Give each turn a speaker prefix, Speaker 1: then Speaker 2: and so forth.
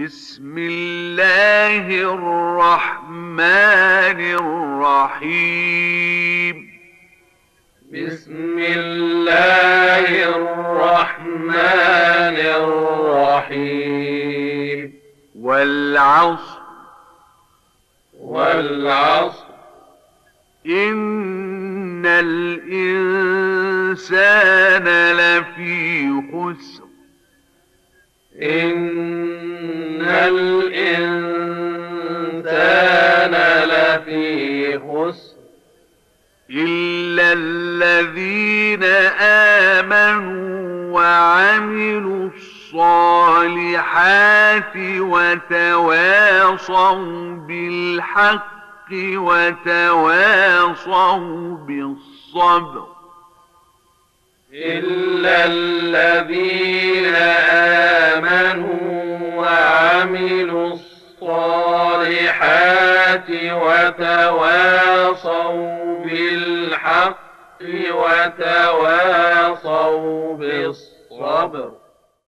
Speaker 1: بسم الله الرحمن الرحيم.
Speaker 2: بسم الله الرحمن الرحيم.
Speaker 1: والعصر إن الإنسان لفي خسر
Speaker 2: إن الإنسان لفي خسر
Speaker 1: إلا الذين آمنوا وعملوا الصالحات وتواصوا بالحق وتواصوا بالصبر.
Speaker 2: إلا الذين آمنوا وعملوا الصالحات وتواصوا بالحق وتواصوا بالصبر.